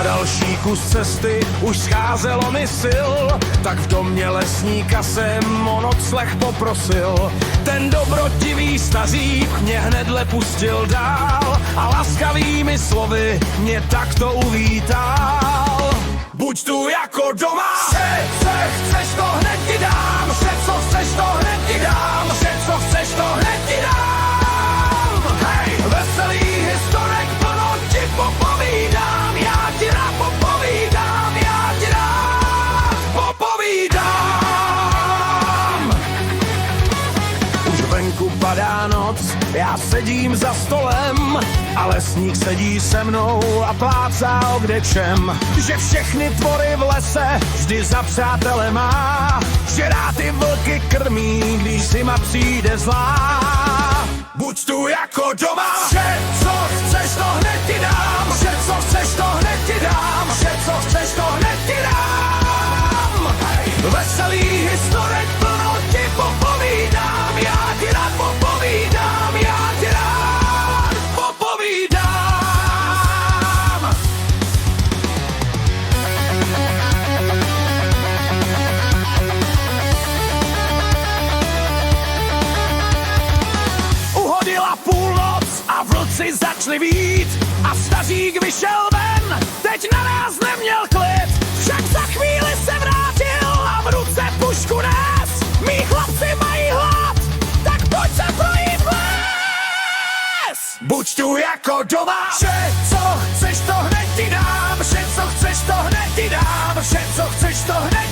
další kus cesty už scházelo mi sil, tak v domě lesníka jsem o nocleh poprosil. Ten dobrotivý stařík mě hnedle pustil dál a laskavými slovy mě takto uvítal. Buď tu jako doma, vše, co chceš, to hned ti dám, vše, co chceš, to hned ti dám, vše, co chceš, to hned ti dám. Hej, veselý historek plno ti popovídám, já ti rád popovídám, já ti rád popovídám. Už venku padá noc, já sedím za stolem a lesník sedí se mnou a plácá o kdečem. Že všechny tvory v lese vždy za přátele má, že rád ty vlky krmí, když zima přijde zlá. Buď tu jako doma, vše, co chceš, to hned ti dám, vše, co chceš, to hned ti dám, vše, co chceš, to hned ti dám. Veselý historek plno ti popovídám, já ti rád popovídám, já ti rád popovídám. Uhodila půlnoc a vlci začali vít a stařík vyšel ven, teď na nás neměl klid, však za chvíli se vrátil a v ruce pušku nés. Mí chlapci mají hlad, tak pojď se projít les. Buď tu jako doma, vše, co chceš, to hned ti dám, vše, co chceš, to hned ti dám, vše, co chceš, to hned